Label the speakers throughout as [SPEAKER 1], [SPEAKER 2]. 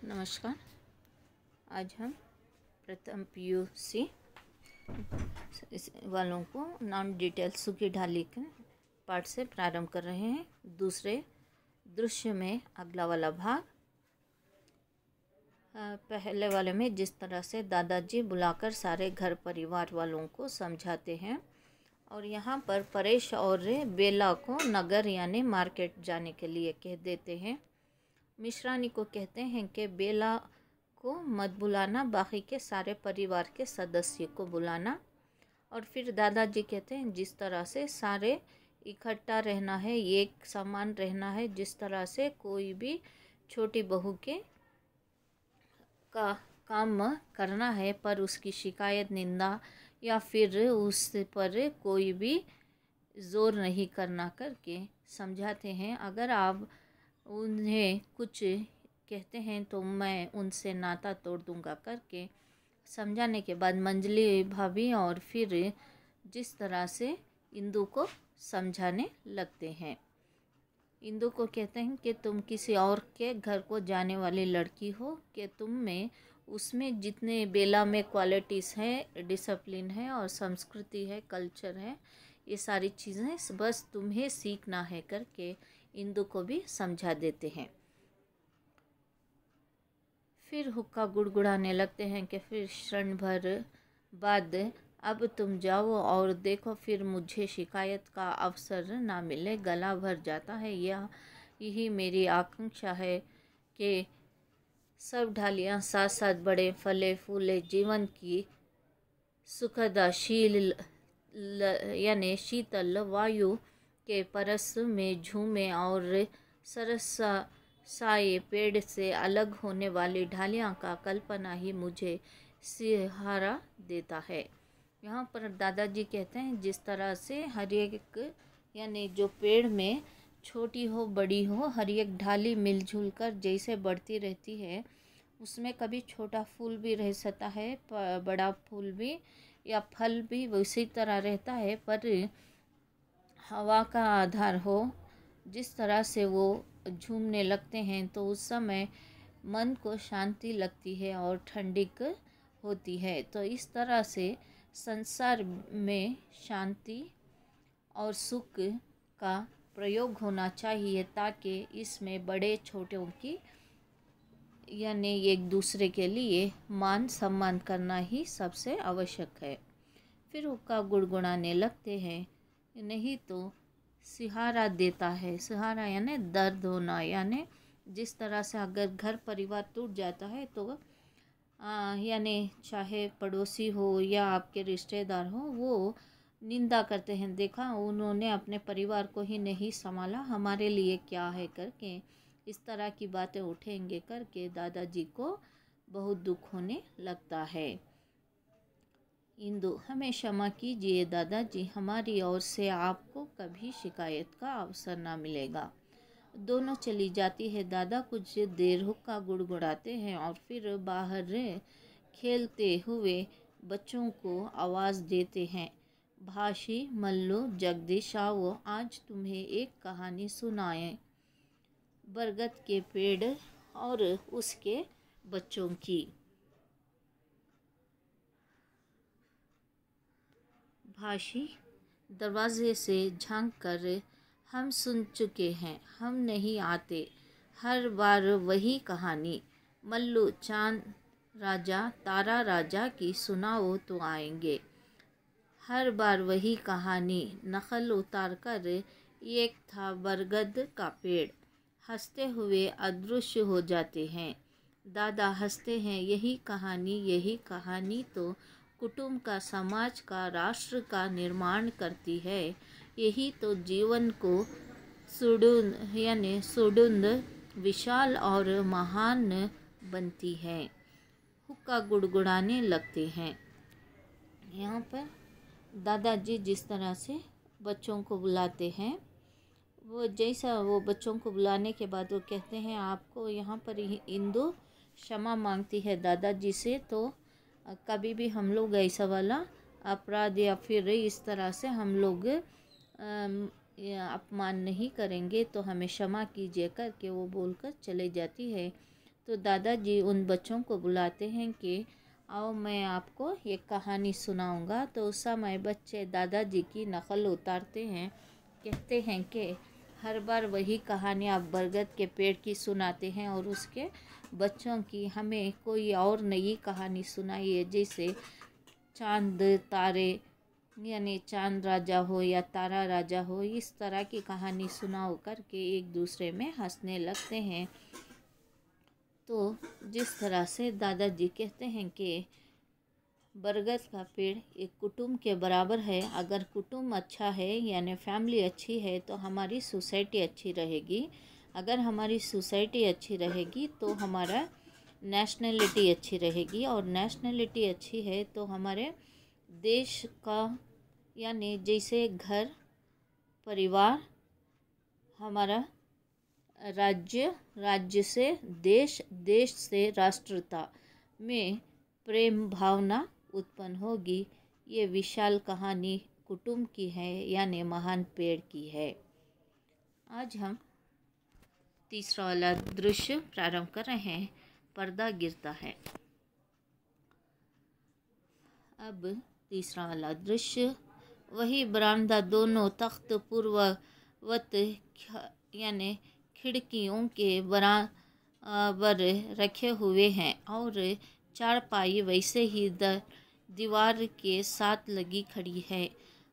[SPEAKER 1] नमस्कार। आज हम प्रथम पीयूसी वालों को नॉन डिटेल सूखी ढाली के पाठ से प्रारंभ कर रहे हैं। दूसरे दृश्य में अगला वाला भाग। पहले वाले में जिस तरह से दादाजी बुलाकर सारे घर परिवार वालों को समझाते हैं और यहाँ पर परेश और बेला को नगर यानी मार्केट जाने के लिए कह देते हैं। मिश्रानी को कहते हैं कि बेला को मत बुलाना, बाकी के सारे परिवार के सदस्य को बुलाना। और फिर दादाजी कहते हैं जिस तरह से सारे इकट्ठा रहना है, एक समान रहना है, जिस तरह से कोई भी छोटी बहू के का काम करना है पर उसकी शिकायत, निंदा या फिर उस पर कोई भी ज़ोर नहीं करना करके समझाते हैं। अगर आप उन्हें कुछ कहते हैं तो मैं उनसे नाता तोड़ दूंगा करके समझाने के बाद मंजली भाभी और फिर जिस तरह से इंदु को समझाने लगते हैं। इंदु को कहते हैं कि तुम किसी और के घर को जाने वाली लड़की हो, कि तुम में उसमें जितने बेला में क्वालिटीज़ हैं, डिसिप्लिन है और संस्कृति है, कल्चर है, ये सारी चीज़ें बस तुम्हें सीखना है करके इंदु को भी समझा देते हैं। फिर हुक्का गुड़गुड़ाने लगते हैं कि फिर क्षण भर बाद अब तुम जाओ और देखो, फिर मुझे शिकायत का अवसर ना मिले। गला भर जाता है। यही मेरी आकांक्षा है कि सब ढालियाँ साथ साथ बड़े फले फूले जीवन की सुखदाशील यानी शीतल वायु के परस में झूमे और सरसा साए पेड़ से अलग होने वाली ढालियाँ का कल्पना ही मुझे सहारा देता है। यहाँ पर दादाजी कहते हैं जिस तरह से हर एक यानी जो पेड़ में छोटी हो बड़ी हो, हर एक ढाली मिलजुल कर जैसे बढ़ती रहती है, उसमें कभी छोटा फूल भी रह सकता है, बड़ा फूल भी या फल भी उसी तरह रहता है, पर हवा का आधार हो। जिस तरह से वो झूमने लगते हैं तो उस समय मन को शांति लगती है और ठंडक होती है। तो इस तरह से संसार में शांति और सुख का प्रयोग होना चाहिए, ताकि इसमें बड़े छोटों की यानी एक दूसरे के लिए मान सम्मान करना ही सबसे आवश्यक है। फिर हुक्का गुड़गुड़ाने लगते हैं, नहीं तो सहारा देता है। सहारा यानी दर्द होना, यानी जिस तरह से अगर घर परिवार टूट जाता है तो यानी चाहे पड़ोसी हो या आपके रिश्तेदार हो, वो निंदा करते हैं, देखा उन्होंने अपने परिवार को ही नहीं संभाला, हमारे लिए क्या है करके इस तरह की बातें उठेंगे करके दादाजी को बहुत दुख होने लगता है। इंदु, हमें क्षमा कीजिए दादाजी, हमारी ओर से आपको कभी शिकायत का अवसर ना मिलेगा। दोनों चली जाती है। दादा कुछ देर हुक्का गुड़गुड़ाते हैं और फिर बाहर खेलते हुए बच्चों को आवाज़ देते हैं, भाशी, मल्लू, जगदीश, आओ आज तुम्हें एक कहानी सुनाएं, बरगद के पेड़ और उसके बच्चों की। भाशी दरवाजे से झांक कर, हम सुन चुके हैं, हम नहीं आते, हर बार वही कहानी। मल्लू, चांद राजा तारा राजा की सुनाओ तो आएंगे, हर बार वही कहानी। नकल उतार कर, एक था बरगद का पेड़, हंसते हुए अदृश्य हो जाते हैं। दादा हंसते हैं, यही कहानी तो कुटुंब का, समाज का, राष्ट्र का निर्माण करती है। यही तो जीवन को सुडुंद विशाल और महान बनती है। हुक्का गुड़गुड़ाने लगते हैं। यहाँ पर दादाजी जिस तरह से बच्चों को बुलाते हैं, वो बच्चों को बुलाने के बाद वो कहते हैं, आपको यहाँ पर इंदु क्षमा मांगती है दादाजी से, तो कभी भी हम लोग ऐसा वाला अपराध या फिर इस तरह से हम लोग अपमान नहीं करेंगे, तो हमें क्षमा कीजिए करके वो बोलकर चले जाती है। तो दादाजी उन बच्चों को बुलाते हैं कि आओ मैं आपको एक कहानी सुनाऊंगा। तो उस समय बच्चे दादाजी की नकल उतारते हैं, कहते हैं कि हर बार वही कहानी आप बरगद के पेड़ की सुनाते हैं और उसके बच्चों की, हमें कोई और नई कहानी सुनाइए, जैसे चांद तारे, यानी चांद राजा हो या तारा राजा हो, इस तरह की कहानी सुनाओ करके एक दूसरे में हंसने लगते हैं। तो जिस तरह से दादाजी कहते हैं कि बरगद का पेड़ एक कुटुंब के बराबर है, अगर कुटुंब अच्छा है यानी फैमिली अच्छी है तो हमारी सोसाइटी अच्छी रहेगी, अगर हमारी सोसाइटी अच्छी रहेगी तो हमारा नेशनलिटी अच्छी रहेगी, और नेशनलिटी अच्छी है तो हमारे देश का, यानी जैसे घर परिवार, हमारा राज्य, राज्य से देश, देश से राष्ट्रता में प्रेम भावना उत्पन्न होगी। ये विशाल कहानी कुटुंब की है, यानी महान पेड़ की है। आज हम तीसरा वाला दृश्य प्रारंभ कर रहे हैं। पर्दा गिरता है। अब तीसरा वाला दृश्य, वही बरामदा, दोनों तख्त पूर्ववत यानी खिड़कियों के बराबर रखे हुए हैं और चारपाई वैसे ही दीवार के साथ लगी खड़ी है।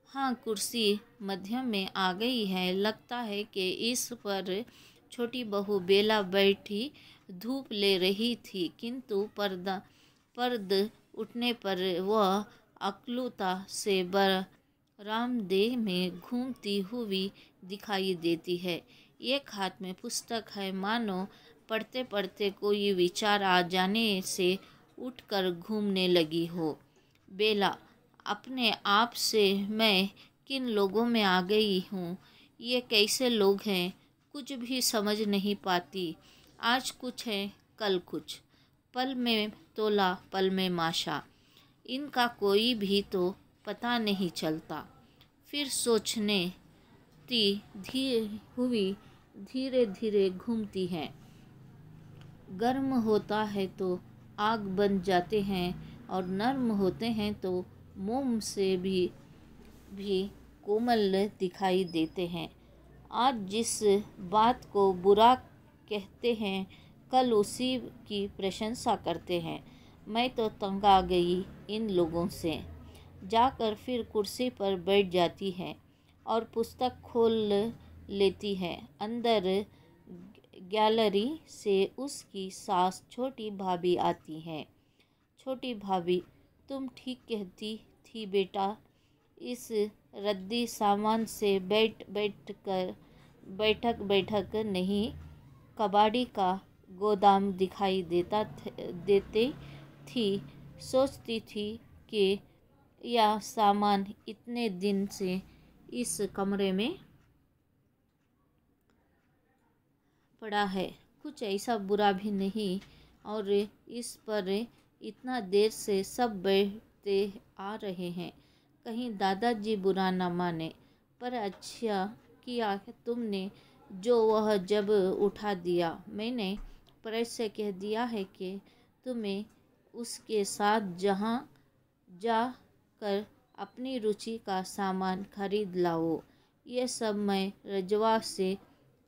[SPEAKER 1] हाँ, कुर्सी मध्य में आ गई है। लगता है कि इस पर छोटी बहू बेला बैठी धूप ले रही थी, किंतु पर्द उठने पर वह अकलुता से बरामदे में घूमती हुई दिखाई देती है। एक हाथ में पुस्तक है, मानो पढ़ते पढ़ते कोई विचार आ जाने से उठकर घूमने लगी हो। बेला, अपने आप से मैं किन लोगों में आ गई हूँ? ये कैसे लोग हैं? कुछ भी समझ नहीं पाती। आज कुछ है, कल कुछ, पल में तोला, पल में माशा, इनका कोई भी तो पता नहीं चलता। फिर सोचने धीरे धीरे घूमती हैं। गर्म होता है तो आग बन जाते हैं और नर्म होते हैं तो मोम से भी कोमल दिखाई देते हैं। आज जिस बात को बुरा कहते हैं, कल उसी की प्रशंसा करते हैं। मैं तो तंग आ गई इन लोगों से। जाकर फिर कुर्सी पर बैठ जाती है और पुस्तक खोल लेती है। अंदर गैलरी से उसकी सास छोटी भाभी आती है। छोटी भाभी, तुम ठीक कहती थी बेटा, इस रद्दी सामान से बैठक नहीं, कबाड़ी का गोदाम दिखाई देती थी। सोचती थी कि यह सामान इतने दिन से इस कमरे में पड़ा है, कुछ ऐसा बुरा भी नहीं, और इस पर इतना देर से सब बैठते आ रहे हैं, कहीं दादाजी बुरा न माने। पर अच्छा किया तुमने जो वह जब उठा दिया। मैंने प्रेस से कह दिया है कि तुम्हें उसके साथ जहाँ जा कर अपनी रुचि का सामान खरीद लाओ। ये सब मैं रजवा से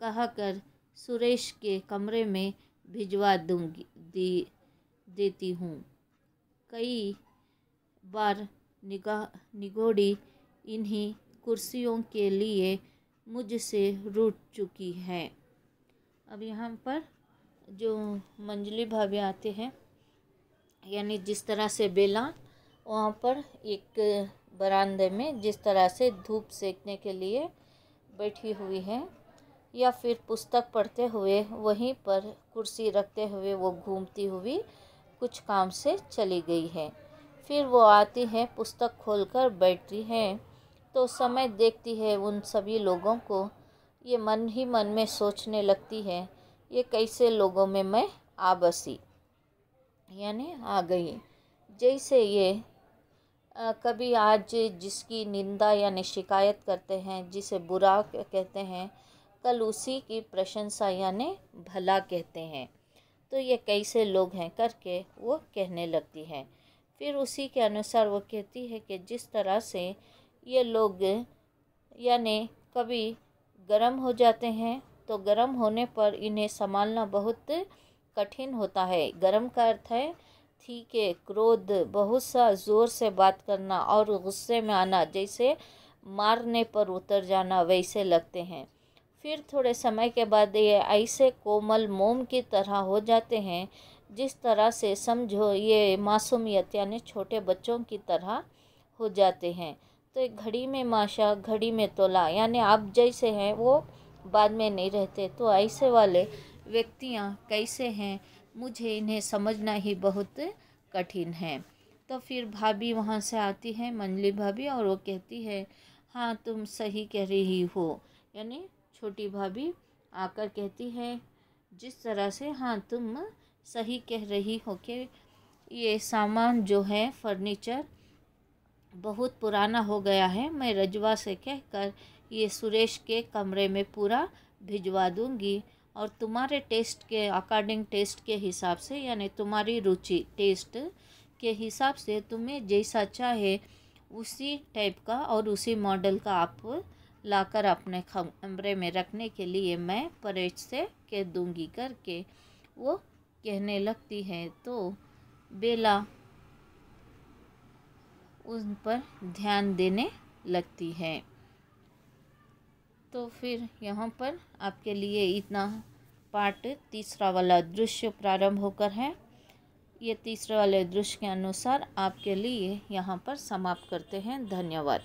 [SPEAKER 1] कहकर सुरेश के कमरे में भिजवा देती हूँ। कई बार निगोड़ी इन्हीं कुर्सियों के लिए मुझसे रूठ चुकी है। अब यहाँ पर जो मंजली भाभी आते हैं, यानी जिस तरह से बेला वहाँ पर एक बरामदे में जिस तरह से धूप सेकने के लिए बैठी हुई है, या फिर पुस्तक पढ़ते हुए वहीं पर कुर्सी रखते हुए वो घूमती हुई कुछ काम से चली गई है। फिर वो आती है, पुस्तक खोलकर बैठती है तो समय देखती है उन सभी लोगों को। ये मन ही मन में सोचने लगती है, ये कैसे लोगों में मैं आ बसी, यानी आ गई। जैसे ये कभी आज जिसकी निंदा यानी शिकायत करते हैं, जिसे बुरा कहते हैं, कल उसी की प्रशंसा यानी भला कहते हैं। तो ये कैसे लोग हैं करके वो कहने लगती है। फिर उसी के अनुसार वो कहती है कि जिस तरह से ये लोग यानी कभी गर्म हो जाते हैं तो गर्म होने पर इन्हें संभालना बहुत कठिन होता है। गर्म का अर्थ है तीखे, क्रोध, बहुत सा ज़ोर से बात करना और गुस्से में आना, जैसे मारने पर उतर जाना वैसे लगते हैं। फिर थोड़े समय के बाद ये ऐसे कोमल मोम की तरह हो जाते हैं जिस तरह से समझो ये मासूमियत यानी छोटे बच्चों की तरह हो जाते हैं। तो एक घड़ी में माशा घड़ी में तोला, यानी आप जैसे हैं वो बाद में नहीं रहते। तो ऐसे वाले व्यक्तियाँ कैसे हैं, मुझे इन्हें समझना ही बहुत कठिन है। तो फिर भाभी वहाँ से आती है, मंजली भाभी, और वो कहती है हाँ तुम सही कह रही हो। यानी छोटी भाभी आकर कहती है जिस तरह से हाँ तुम सही कह रही हो कि ये सामान जो है फर्नीचर बहुत पुराना हो गया है। मैं रजवा से कहकर ये सुरेश के कमरे में पूरा भिजवा दूंगी और तुम्हारे टेस्ट के अकॉर्डिंग, टेस्ट के हिसाब से यानी तुम्हारी रुचि टेस्ट के हिसाब से तुम्हें जैसा चाहे उसी टाइप का और उसी मॉडल का आप लाकर अपने कमरे में रखने के लिए मैं परेश से कह दूंगी करके वो कहने लगती है। तो बेला उन पर ध्यान देने लगती है। तो फिर यहाँ पर आपके लिए इतना पार्ट तीसरा वाला दृश्य प्रारंभ होकर है। ये तीसरे वाले दृश्य के अनुसार आपके लिए यहाँ पर समाप्त करते हैं। धन्यवाद।